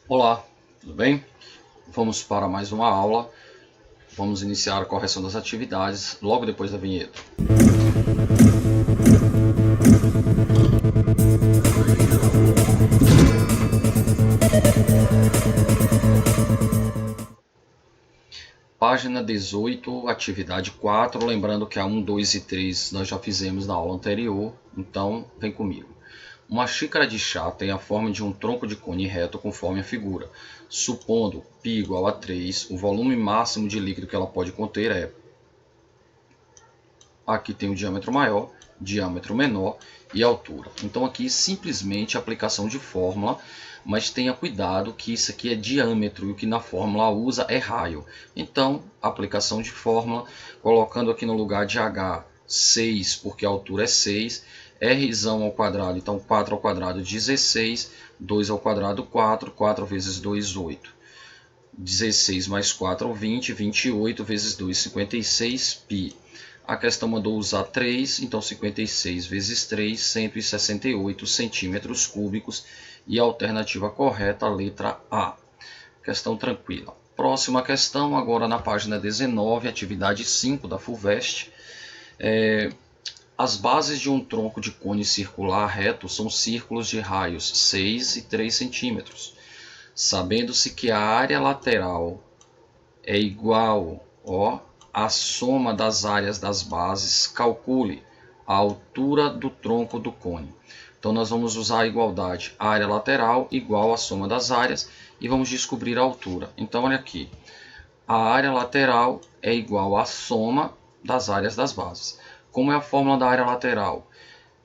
Olá, tudo bem? Vamos para mais uma aula. Vamos iniciar a correção das atividades logo depois da vinheta. Página 18, atividade 4. Lembrando que a 1, 2 e 3 nós já fizemos na aula anterior, então vem comigo. Uma xícara de chá tem a forma de um tronco de cone reto conforme a figura. Supondo π igual a 3, o volume máximo de líquido que ela pode conter é... Aqui tem o diâmetro maior, diâmetro menor e altura. Então aqui simplesmente aplicação de fórmula, mas tenha cuidado que isso aqui é diâmetro e o que na fórmula usa é raio. Então, aplicação de fórmula, colocando aqui no lugar de H 6, porque a altura é 6, R ao quadrado, então 4 ao quadrado 16, 2 ao quadrado 4, 4 vezes 2, 8. 16 mais 4, 20, 28 vezes 2, 56 π. A questão mandou usar 3, então 56 vezes 3, 168 centímetros cúbicos. E a alternativa correta, a letra A. Questão tranquila. Próxima questão, agora na página 19, atividade 5 da FUVEST. As bases de um tronco de cone circular reto são círculos de raios 6 e 3 centímetros. Sabendo-se que a área lateral é igual à soma das áreas das bases, calcule a altura do tronco do cone. Então nós vamos usar a igualdade, a área lateral igual à soma das áreas, e vamos descobrir a altura. Então olha aqui, a área lateral é igual à soma das áreas das bases. Como é a fórmula da área lateral?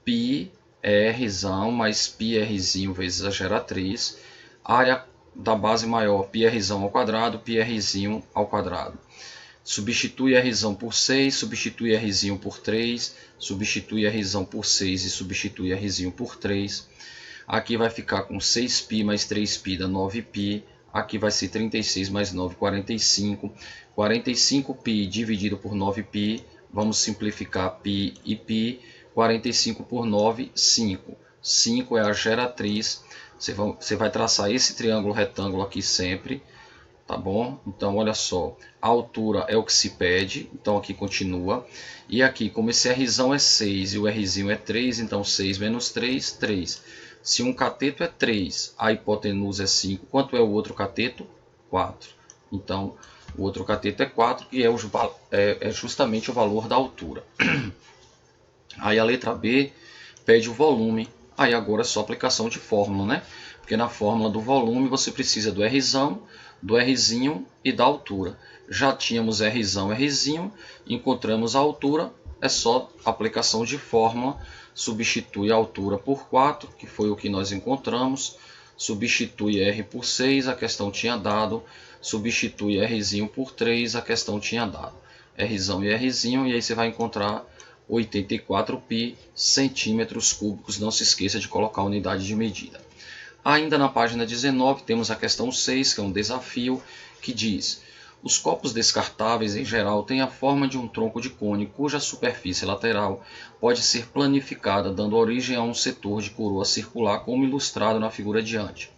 Π é R mais πr vezes a geratriz. Área da base maior, πr ao quadrado, πr ao quadrado. Substitui R por 6, substitui R por 3, substitui R por 6 e substitui R por 3. Aqui vai ficar com 6π mais 3π dá 9π. Aqui vai ser 36 mais 9, 45. 45π dividido por 9π. Vamos simplificar π e π. 45 por 9, 5. 5 é a geratriz. Você vai traçar esse triângulo retângulo aqui sempre. Tá bom? Então, olha só. A altura é o que se pede. Então, aqui continua. E aqui, como esse R é 6 e o R é 3, então 6 menos 3, 3. Se um cateto é 3, a hipotenusa é 5. Quanto é o outro cateto? 4. Então, o outro cateto é 4, que é justamente o valor da altura. Aí a letra B pede o volume. Aí agora é só aplicação de fórmula, né? Porque na fórmula do volume você precisa do R, do Rzinho e da altura. Já tínhamos Rzinho, encontramos a altura, é só aplicação de fórmula. Substitui a altura por 4, que foi o que nós encontramos. Substitui R por 6, a questão tinha dado. Substitui Rzinho por 3, a questão tinha dado. Rzão e Rzinho, e aí você vai encontrar 84π centímetros cúbicos. Não se esqueça de colocar a unidade de medida. Ainda na página 19 temos a questão 6, que é um desafio, que diz: os copos descartáveis em geral têm a forma de um tronco de cone cuja superfície lateral pode ser planificada, dando origem a um setor de coroa circular, como ilustrado na figura adiante.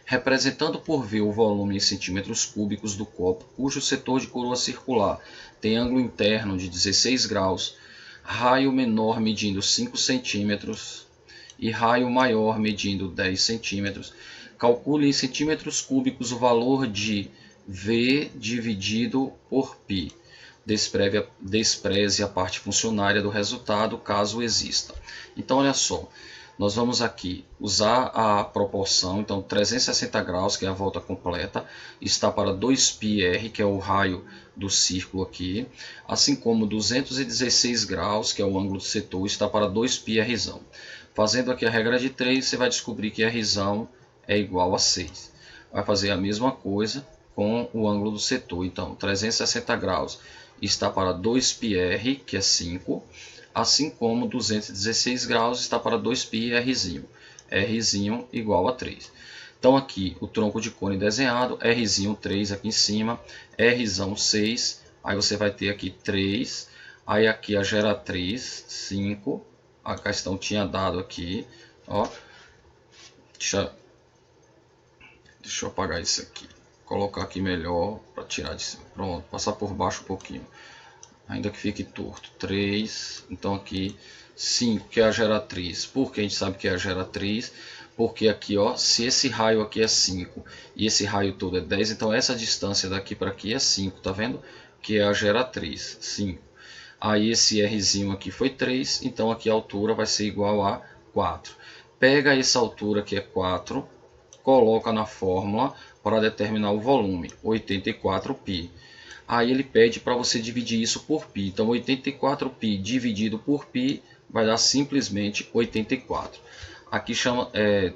Representando por V o volume em centímetros cúbicos do copo, cujo setor de coroa circular tem ângulo interno de 16 graus, raio menor medindo 5 centímetros e raio maior medindo 10 centímetros, calcule em centímetros cúbicos o valor de V dividido por π. Despreze a parte funcionária do resultado, caso exista. Então, olha só, nós vamos aqui usar a proporção. Então, 360 graus, que é a volta completa, está para 2πr, que é o raio do círculo aqui, assim como 216 graus, que é o ângulo do setor, está para 2πr. Fazendo aqui a regra de 3, você vai descobrir que R é igual a 6. Vai fazer a mesma coisa com o ângulo do setor. Então, 360 graus está para 2πr, que é 5, assim como 216 graus está para 2πr. R igual a 3. Então, aqui o tronco de cone desenhado, R 3 aqui em cima, R 6, aí você vai ter aqui 3, aí aqui a geratriz 5, a questão tinha dado aqui, ó, Deixa eu apagar isso aqui. Colocar aqui melhor para tirar de cima. Pronto, passar por baixo um pouquinho. Ainda que fique torto. 3, então aqui 5, que é a geratriz. Por que a gente sabe que é a geratriz? Porque aqui, ó, se esse raio aqui é 5 e esse raio todo é 10, então essa distância daqui para aqui é 5, tá vendo? Que é a geratriz, 5. Aí esse Rzinho aqui foi 3, então aqui a altura vai ser igual a 4. Pega essa altura que é 4, coloca na fórmula para determinar o volume, 84π. Aí ele pede para você dividir isso por π. Então 84π dividido por π vai dar simplesmente 84. Aqui chama,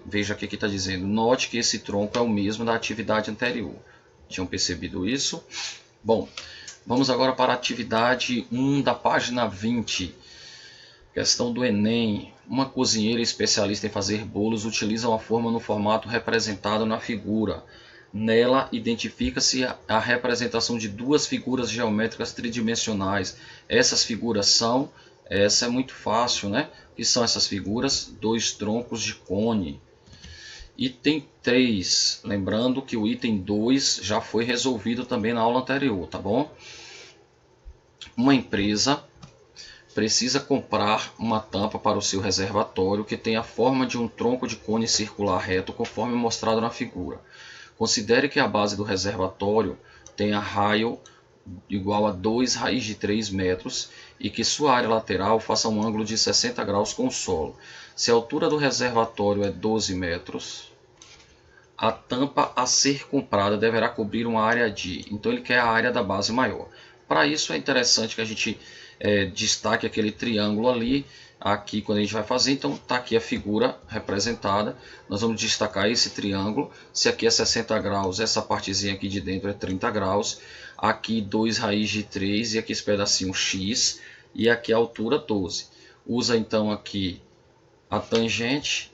veja que aqui está dizendo, note que esse tronco é o mesmo da atividade anterior. Tinham percebido isso? Bom, vamos agora para a atividade 1 da página 20. Questão do Enem. Uma cozinheira especialista em fazer bolos utiliza uma forma no formato representado na figura. Nela, identifica-se a representação de duas figuras geométricas tridimensionais. Essas figuras são... Essa é muito fácil, né? O que são essas figuras? Dois troncos de cone. Item 3. Lembrando que o item 2 já foi resolvido também na aula anterior, tá bom? Uma empresa precisa comprar uma tampa para o seu reservatório que tem a forma de um tronco de cone circular reto, conforme mostrado na figura. Considere que a base do reservatório tenha raio igual a 2 raiz de 3 metros e que sua área lateral faça um ângulo de 60 graus com o solo. Se a altura do reservatório é 12 metros, a tampa a ser comprada deverá cobrir uma área de... Então ele quer a área da base maior. Para isso é interessante que a gente destaque aquele triângulo ali, aqui quando a gente vai fazer. Então está aqui a figura representada, nós vamos destacar esse triângulo. Se aqui é 60 graus, essa partezinha aqui de dentro é 30 graus. Aqui 2 raiz de 3 e aqui esse pedacinho x, e aqui a altura 12. Usa então aqui a tangente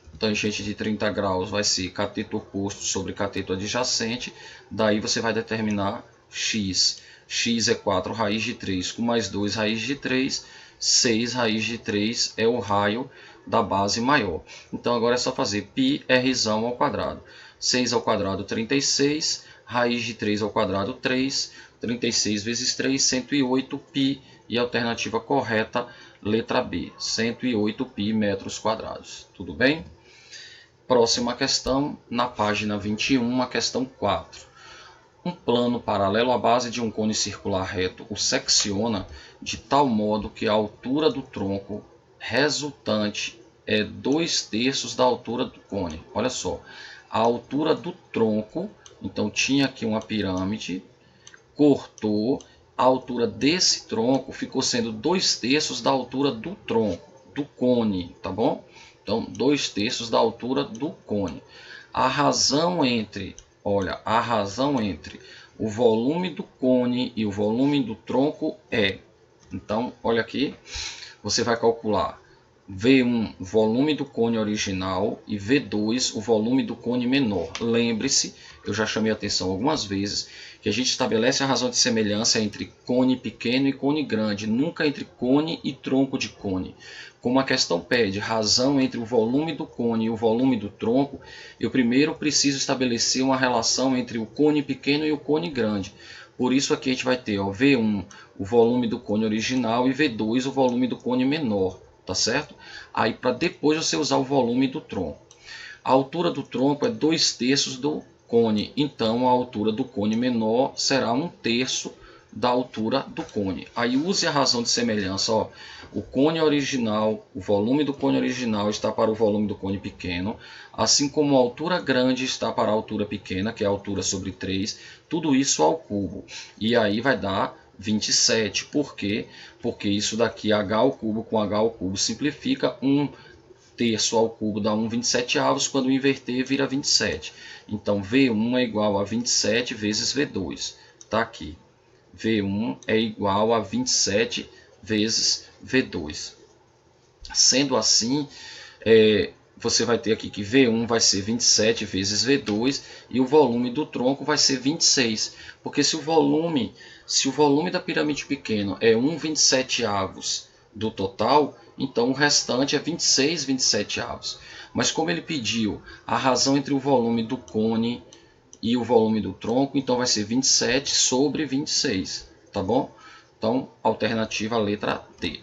de 30 graus vai ser cateto oposto sobre cateto adjacente, daí você vai determinar x. X é 4 raiz de 3 com mais 2 raiz de 3, 6 raiz de 3 é o raio da base maior. Então agora é só fazer π rzão ao quadrado. 6 ao quadrado 36, raiz de 3 ao quadrado 3, 36 vezes 3, 108π, e a alternativa correta, letra B, 108π metros quadrados. Tudo bem? Próxima questão, na página 21, a questão 4. Um plano paralelo à base de um cone circular reto o secciona de tal modo que a altura do tronco resultante é 2/3 da altura do cone. Olha só, a altura do tronco, então tinha aqui uma pirâmide, cortou, a altura desse tronco ficou sendo 2/3 da altura do tronco, do cone, tá bom? Então, 2/3 da altura do cone. A razão entre, olha, a razão entre o volume do cone e o volume do tronco é... Então, olha aqui, você vai calcular V1, o volume do cone original, e V2, o volume do cone menor. Lembre-se, eu já chamei a atenção algumas vezes, que a gente estabelece a razão de semelhança entre cone pequeno e cone grande, nunca entre cone e tronco de cone. Como a questão pede razão entre o volume do cone e o volume do tronco, eu primeiro preciso estabelecer uma relação entre o cone pequeno e o cone grande. Por isso aqui a gente vai ter, ó, V1, o volume do cone original, e V2, o volume do cone menor. Tá certo? Aí para depois você usar o volume do tronco. A altura do tronco é 2/3 do cone, então a altura do cone menor será 1/3 da altura do cone. Aí use a razão de semelhança, ó. O cone original, o volume do cone original está para o volume do cone pequeno, assim como a altura grande está para a altura pequena, que é a altura sobre 3, tudo isso ao cubo. E aí vai dar 27. Por quê? Porque isso daqui, h ao cubo com h ao cubo, simplifica. 1/3 ao cubo dá 1/27, quando inverter vira 27. Então V1 é igual a 27 vezes V2. Está aqui. V1 é igual a 27 vezes V2. Sendo assim, você vai ter aqui que V1 vai ser 27 vezes V2 e o volume do tronco vai ser 26. Porque se o volume da pirâmide pequena é 1/27 do total, então o restante é 26/27. Mas como ele pediu a razão entre o volume do cone e o volume do tronco, então vai ser 27 sobre 26, tá bom? Então, alternativa letra D.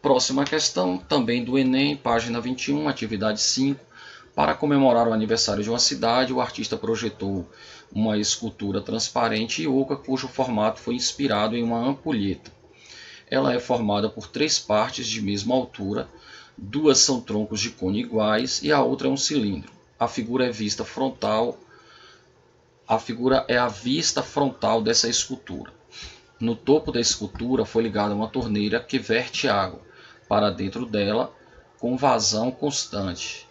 Próxima questão, também do Enem, página 21, atividade 5. Para comemorar o aniversário de uma cidade, o artista projetou uma escultura transparente e oca cujo formato foi inspirado em uma ampulheta. Ela é formada por 3 partes de mesma altura, 2 são troncos de cone iguais e a outra é um cilindro. A figura é vista frontal. A figura é a vista frontal dessa escultura. No topo da escultura foi ligada uma torneira que verte água para dentro dela com vazão constante.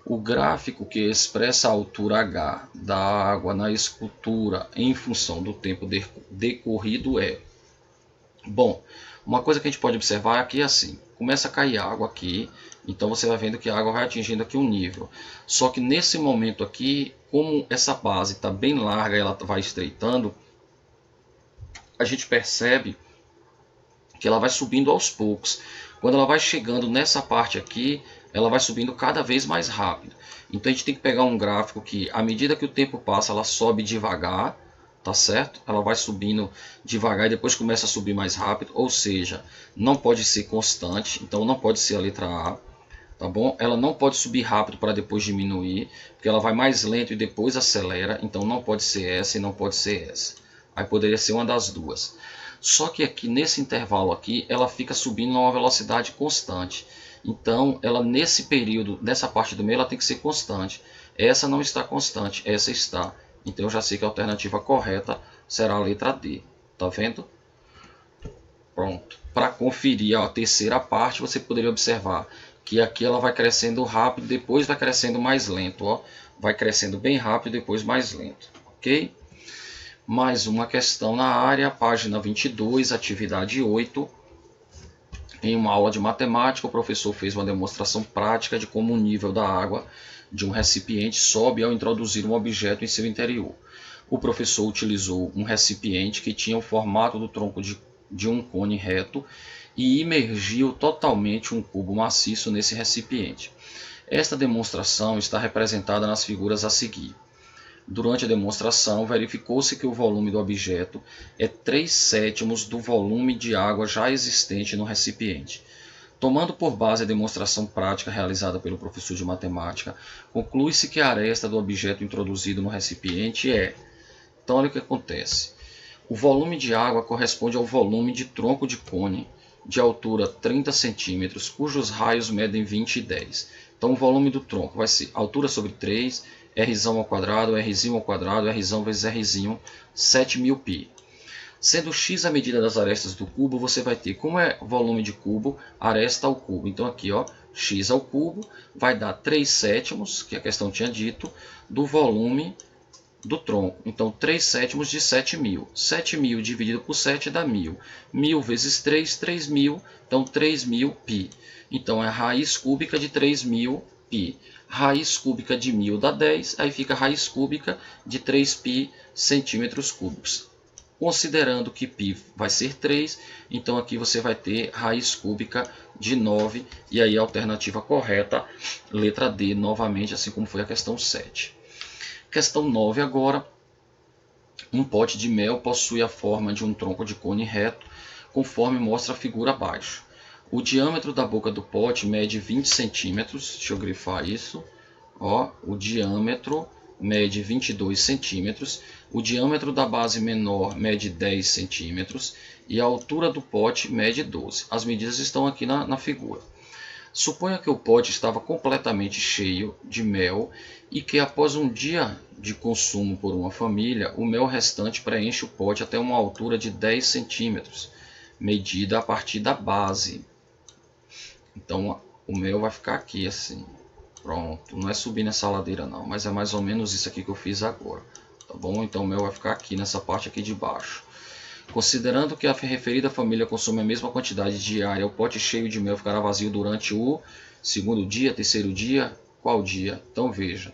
O gráfico que expressa a altura H da água na escultura em função do tempo decorrido é... Bom, uma coisa que a gente pode observar aqui é assim, começa a cair água aqui, então você vai vendo que a água vai atingindo aqui um nível. Só que nesse momento aqui, como essa base está bem larga e ela vai estreitando, a gente percebe que ela vai subindo aos poucos. Quando ela vai chegando nessa parte aqui, ela vai subindo cada vez mais rápido. Então a gente tem que pegar um gráfico que, à medida que o tempo passa, ela sobe devagar, tá certo? Ela vai subindo devagar e depois começa a subir mais rápido, ou seja, não pode ser constante, então não pode ser a letra A, tá bom? Ela não pode subir rápido para depois diminuir, porque ela vai mais lento e depois acelera, então não pode ser essa e não pode ser essa. Aí poderia ser uma das duas. Só que aqui nesse intervalo aqui, ela fica subindo a uma velocidade constante. Então, ela nesse período, nessa parte do meio, ela tem que ser constante. Essa não está constante, essa está. Então eu já sei que a alternativa correta será a letra D. Tá vendo? Pronto. Para conferir a terceira parte, você poderia observar que aqui ela vai crescendo rápido, depois vai crescendo mais lento. Ó. Vai crescendo bem rápido, depois mais lento. Ok? Mais uma questão na área, página 22, atividade 8. Em uma aula de matemática, o professor fez uma demonstração prática de como o nível da água de um recipiente sobe ao introduzir um objeto em seu interior. O professor utilizou um recipiente que tinha o formato do tronco de um cone reto e imergiu totalmente um cubo maciço nesse recipiente. Esta demonstração está representada nas figuras a seguir. Durante a demonstração, verificou-se que o volume do objeto é 3/7 do volume de água já existente no recipiente. Tomando por base a demonstração prática realizada pelo professor de matemática, conclui-se que a aresta do objeto introduzido no recipiente é... Então, olha o que acontece. O volume de água corresponde ao volume de tronco de cone de altura 30 cm, cujos raios medem 20 e 10. Então, o volume do tronco vai ser altura sobre 3, R ao quadrado, Rzinho ao quadrado, Rzão vezes Rzinho, 7.000 π. Sendo x a medida das arestas do cubo, você vai ter, como é volume de cubo, aresta ao cubo. Então aqui, ó, x ao cubo vai dar 3/7, que a questão tinha dito, do volume do tronco. Então 3/7 de 7.000. 7.000 dividido por 7 dá 1.000. 1.000 vezes 3, 3.000. Então 3.000 π. Então é a raiz cúbica de 3.000 π. Raiz cúbica de 1.000 dá 10, aí fica a raiz cúbica de 3π centímetros cúbicos. Considerando que π vai ser 3, então aqui você vai ter raiz cúbica de 9, e aí a alternativa correta, letra D, novamente, assim como foi a questão 7. Questão 9 agora. Um pote de mel possui a forma de um tronco de cone reto, conforme mostra a figura abaixo. O diâmetro da boca do pote mede 20 centímetros, deixa eu grifar isso, ó, o diâmetro mede 22 centímetros, o diâmetro da base menor mede 10 centímetros e a altura do pote mede 12. As medidas estão aqui na figura. Suponha que o pote estava completamente cheio de mel e que após um dia de consumo por uma família, o mel restante preenche o pote até uma altura de 10 centímetros, medida a partir da base. Então o mel vai ficar aqui assim. Pronto, não é subir nessa ladeira não, mas é mais ou menos isso aqui que eu fiz agora, tá bom? Então o mel vai ficar aqui nessa parte aqui de baixo. Considerando que a referida família consome a mesma quantidade diária, o pote cheio de mel ficará vazio durante o segundo dia, terceiro dia, qual dia? Então veja,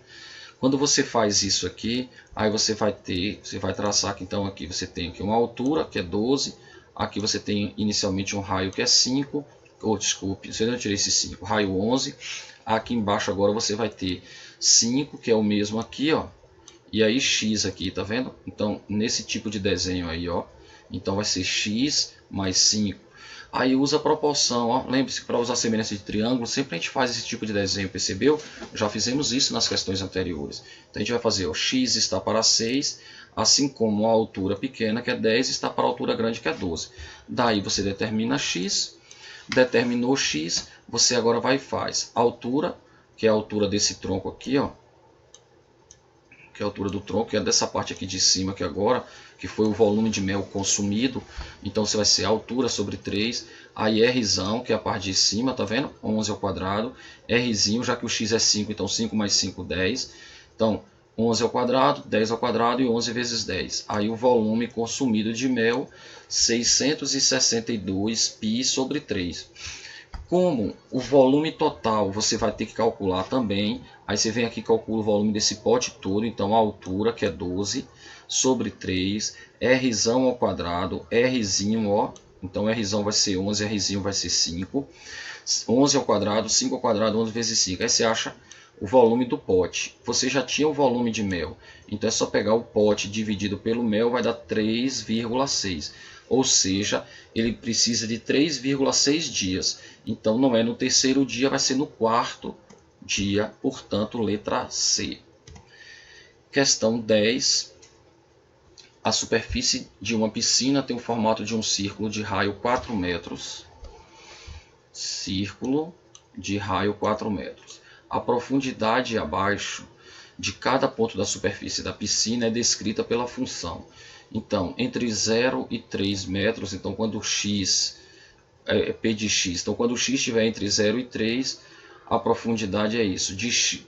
quando você faz isso aqui, aí você vai traçar que então aqui você tem aqui uma altura que é 12, aqui você tem inicialmente um raio que é 5, desculpe, eu tirei esse 5, raio 11. Aqui embaixo agora você vai ter 5, que é o mesmo aqui, ó, e aí x aqui, tá vendo? Então, nesse tipo de desenho aí, ó, então vai ser x mais 5. Aí usa a proporção, ó. Lembre-se que para usar semelhança de triângulo, sempre a gente faz esse tipo de desenho, percebeu? Já fizemos isso nas questões anteriores. Então a gente vai fazer, ó, x está para 6, assim como a altura pequena, que é 10, está para a altura grande, que é 12. Daí você determina x, determinou x, você agora vai e faz a altura, que é a altura desse tronco aqui, ó, que é a altura do tronco, que é dessa parte aqui de cima aqui agora, que foi o volume de mel consumido. Então você vai ser a altura sobre 3, aí Rzão, que é a parte de cima, tá vendo? 11 ao quadrado, Rzinho, já que o x é 5, então 5 mais 5, 10. Então 11 ao quadrado, 10 ao quadrado e 11 vezes 10. Aí o volume consumido de mel, 662 π sobre 3. Como o volume total você vai ter que calcular também, aí você vem aqui e calcula o volume desse pote todo, então a altura, que é 12, sobre 3, Rzão ao quadrado, Rzinho, ó, então Rzão vai ser 11, Rzinho vai ser 5, 11 ao quadrado, 5 ao quadrado, 11 vezes 5, aí você acha o volume do pote. Você já tinha o volume de mel, então é só pegar o pote dividido pelo mel, vai dar 3,6. Ou seja, ele precisa de 3,6 dias. Então não é no terceiro dia, vai ser no quarto dia, portanto, letra C. Questão 10. A superfície de uma piscina tem o formato de um círculo de raio 4 metros. Círculo de raio 4 metros. A profundidade abaixo de cada ponto da superfície da piscina é descrita pela função. Então, entre 0 e 3 metros, então quando x é P de x, então quando x estiver entre 0 e 3, a profundidade é isso.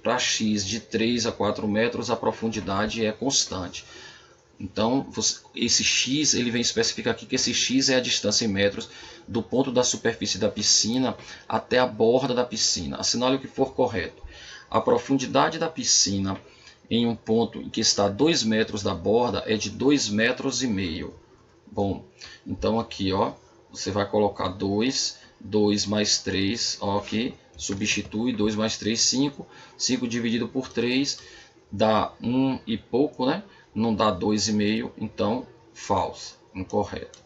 Para x de 3 a 4 metros, a profundidade é constante. Então, esse x, ele vem especificar aqui que esse x é a distância em metros do ponto da superfície da piscina até a borda da piscina. Assinale o que for correto. A profundidade da piscina em um ponto em que está a 2 metros da borda é de 2,5 metros. Bom, então aqui, ó, você vai colocar 2, 2 mais 3, ó, aqui, substitui 2 mais 3, 5. 5 dividido por 3 dá 1 e pouco, né? Não dá 2,5, então falso, incorreto.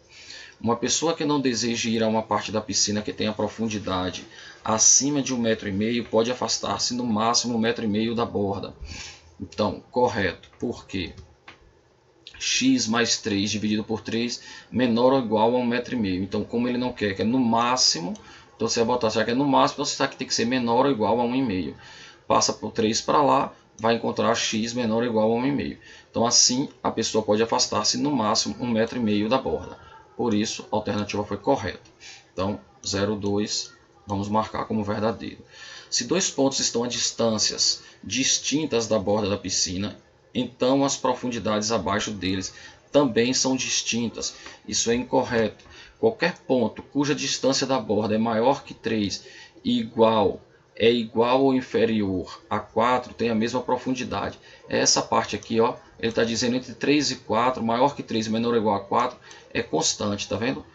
Uma pessoa que não deseja ir a uma parte da piscina que tenha profundidade acima de 1,5 metro pode afastar-se no máximo 1,5 metro da borda. Então, correto, porque x mais 3 dividido por 3 menor ou igual a 1,5 metro. Então, como ele não quer que é no máximo, então você vai botar, já que é no máximo, então você sabe que tem que ser menor ou igual a 1,5. Passa por 3 para lá, vai encontrar x menor ou igual a 1,5. Então, assim, a pessoa pode afastar-se no máximo 1,5 metro da borda. Por isso, a alternativa foi correta. Então, 0,2, vamos marcar como verdadeiro. Se dois pontos estão a distâncias distintas da borda da piscina, então as profundidades abaixo deles também são distintas. Isso é incorreto. Qualquer ponto cuja distância da borda é maior que 3 e é igual ou inferior a 4 tem a mesma profundidade. Essa parte aqui, ó, ele está dizendo entre 3 e 4, maior que 3 e menor ou igual a 4, é constante, tá vendo?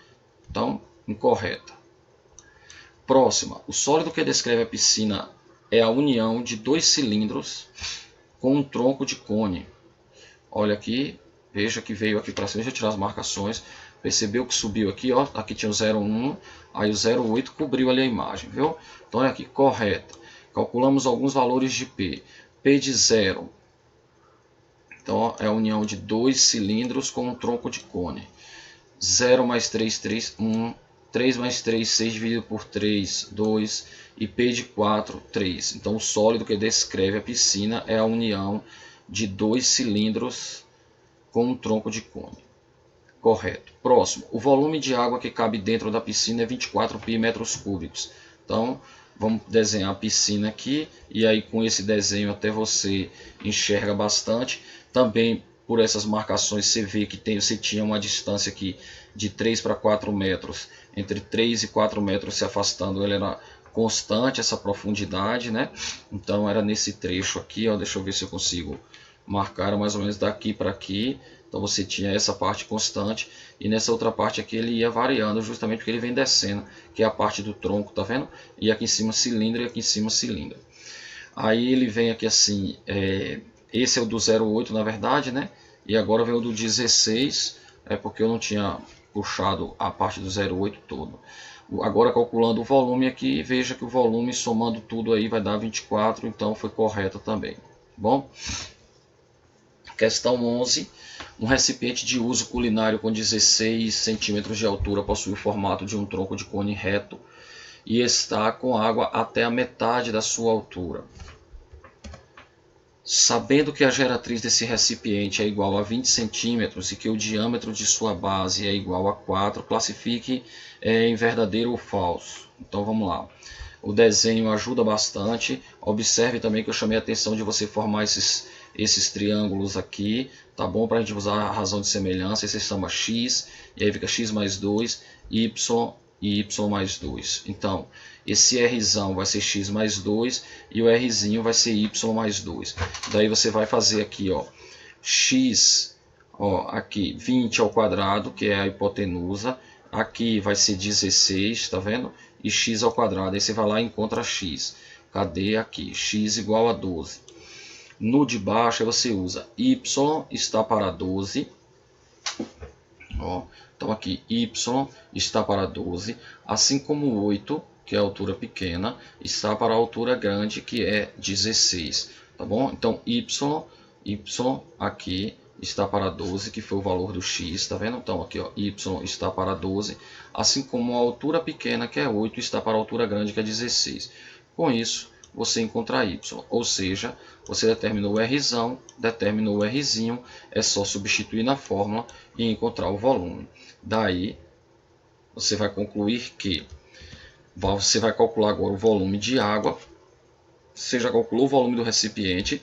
Então, incorreta. Próxima, o sólido que descreve a piscina é a união de dois cilindros com um tronco de cone. Olha aqui, veja que veio aqui para cima, deixa eu tirar as marcações. Percebeu que subiu aqui, ó, aqui tinha o 0,1, aí o 0,8 cobriu ali a imagem, viu? Então olha aqui, correto. Calculamos alguns valores de P. P de 0, então ó, é a união de dois cilindros com um tronco de cone. 0 mais 3, 3, 1. 3 mais 3, 6 dividido por 3, 2. E P de 4, 3. Então o sólido que descreve a piscina é a união de dois cilindros com um tronco de cone. Correto. Próximo. O volume de água que cabe dentro da piscina é 24 π metros cúbicos. Então, vamos desenhar a piscina aqui. E aí, com esse desenho, até você enxerga bastante. Também, por essas marcações, você vê que você tinha uma distância aqui de 3 para 4 metros. Entre 3 e 4 metros se afastando, ele era constante, essa profundidade, né? Então, era nesse trecho aqui, ó. Deixa eu ver se eu consigo marcar mais ou menos daqui para aqui. Então você tinha essa parte constante e nessa outra parte aqui ele ia variando justamente porque ele vem descendo, que é a parte do tronco, tá vendo? E aqui em cima cilindro e aqui em cima cilindro. Aí ele vem aqui assim, esse é o do 0,8 na verdade, né? E agora vem o do 16, é porque eu não tinha puxado a parte do 0,8 todo. Agora calculando o volume aqui, veja que o volume somando tudo aí vai dar 24, então foi correto também. Bom, questão 11. Um recipiente de uso culinário com 16 centímetros de altura possui o formato de um tronco de cone reto e está com água até a metade da sua altura. Sabendo que a geratriz desse recipiente é igual a 20 centímetros e que o diâmetro de sua base é igual a 4, classifique em verdadeiro ou falso. Então vamos lá. O desenho ajuda bastante. Observe também que eu chamei a atenção de você formar esses triângulos aqui, tá bom? Para a gente usar a razão de semelhança. Esse chama x, e aí fica x mais 2, y e y mais 2. Então, esse Rzão vai ser x mais 2 e o Rzinho vai ser y mais 2. Daí você vai fazer aqui, ó, x, ó, aqui 20 ao quadrado, que é a hipotenusa. Aqui vai ser 16, tá vendo? E x ao quadrado. Aí você vai lá e encontra x. Cadê aqui? X igual a 12. No de baixo você usa y está para 12. Ó, então aqui y está para 12, assim como 8, que é a altura pequena, está para a altura grande, que é 16. Tá bom? Então y aqui está para 12, que foi o valor do x, tá vendo? Então aqui, ó, y está para 12, assim como a altura pequena, que é 8, está para a altura grande, que é 16. Com isso, você encontra y, ou seja, você determinou o Rzão, determinou o Rzinho, é só substituir na fórmula e encontrar o volume. Daí, você vai concluir que você vai calcular agora o volume de água, você já calculou o volume do recipiente,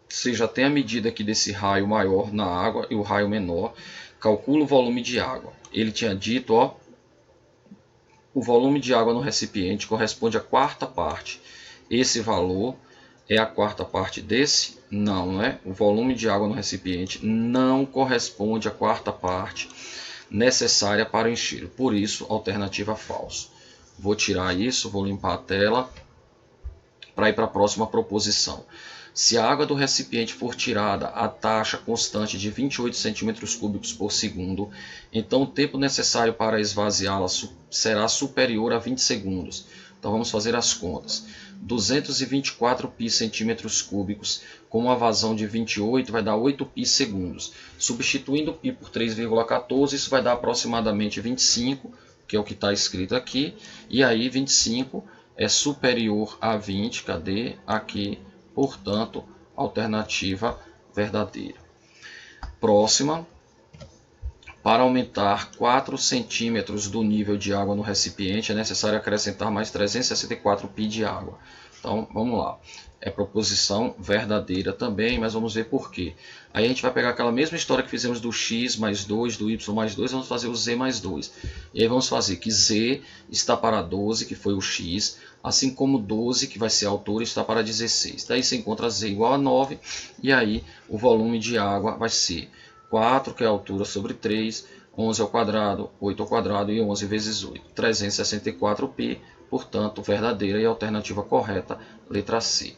você já tem a medida aqui desse raio maior na água e o raio menor, calcula o volume de água. Ele tinha dito, ó, o volume de água no recipiente corresponde à quarta parte. Esse valor é a quarta parte desse? Não, né? O volume de água no recipiente não corresponde à quarta parte necessária para o encher. Por isso, alternativa falso. Vou tirar isso, vou limpar a tela para ir para a próxima proposição. Se a água do recipiente for tirada a taxa constante de 28 cm³ por segundo, então o tempo necessário para esvaziá-la será superior a 20 segundos. Então vamos fazer as contas. 224 π cm³ com uma vazão de 28 vai dar 8 π segundos. Substituindo π por 3,14, isso vai dar aproximadamente 25, que é o que está escrito aqui. E aí 25 é superior a 20, cadê? Aqui, portanto, alternativa verdadeira. Próxima. Para aumentar 4 centímetros do nível de água no recipiente, é necessário acrescentar mais 364 π de água. Então, vamos lá. É proposição verdadeira também, mas vamos ver por quê. Aí a gente vai pegar aquela mesma história que fizemos do x mais 2, do y mais 2, vamos fazer o z mais 2. E aí vamos fazer que z está para 12, que foi o x, assim como 12, que vai ser a altura, está para 16. Daí você encontra z igual a 9, e aí o volume de água vai ser 4, que é a altura, sobre 3, 11 ao quadrado, 8 ao quadrado e 11 vezes 8. 364 π, portanto, verdadeira e alternativa correta, letra C.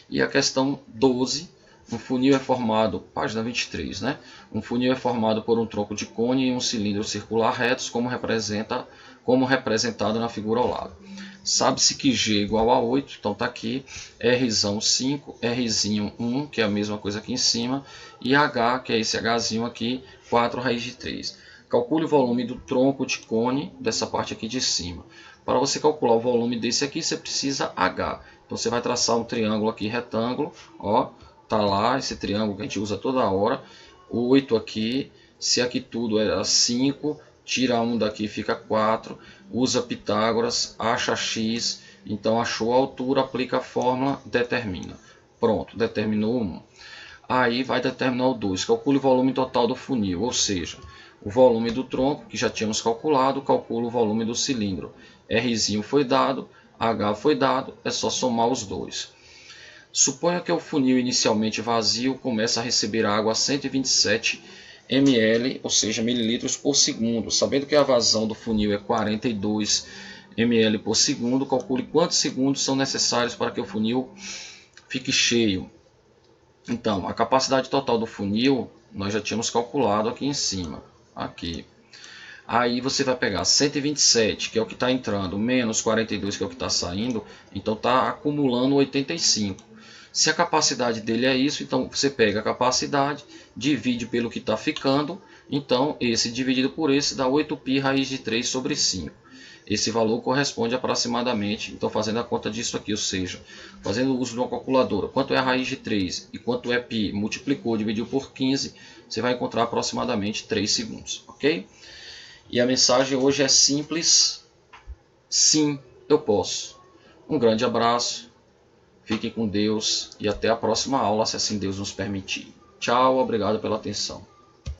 E a questão 12, um funil é formado, página 23, né? Um funil é formado por um tronco de cone e um cilindro circular retos, como representado na figura ao lado. Sabe-se que G é igual a 8, então está aqui, Rzão 5, Rzinho 1, que é a mesma coisa aqui em cima, e H, que é esse Hzinho aqui, 4 raiz de 3. Calcule o volume do tronco de cone dessa parte aqui de cima. Para você calcular o volume desse aqui, você precisa H. Então você vai traçar um triângulo aqui retângulo, ó, tá lá esse triângulo que a gente usa toda hora, 8 aqui, se aqui tudo é 5, tira 1 daqui, fica 4, usa Pitágoras, acha x, então achou a altura, aplica a fórmula, determina. Pronto, determinou 1. Aí vai determinar o 2, calcule o volume total do funil, ou seja, o volume do tronco, que já tínhamos calculado, calcula o volume do cilindro. Rzinho foi dado, H foi dado, é só somar os dois. Suponha que o funil inicialmente vazio começa a receber água a 127 ml, ou seja, mililitros por segundo. Sabendo que a vazão do funil é 42 ml por segundo, calcule quantos segundos são necessários para que o funil fique cheio. Então, a capacidade total do funil, nós já tínhamos calculado aqui em cima. Aqui. Aí você vai pegar 127, que é o que está entrando, menos 42, que é o que está saindo. Então está acumulando 85. Se a capacidade dele é isso, então você pega a capacidade, divide pelo que está ficando. Então esse dividido por esse dá 8π raiz de 3 sobre 5. Esse valor corresponde aproximadamente, então fazendo a conta disso aqui, ou seja, fazendo uso de uma calculadora, quanto é a raiz de 3 e quanto é π, multiplicou, dividiu por 15, você vai encontrar aproximadamente 3 segundos, ok? E a mensagem hoje é simples: sim, eu posso. Um grande abraço, fiquem com Deus e até a próxima aula, se assim Deus nos permitir. Tchau, obrigado pela atenção.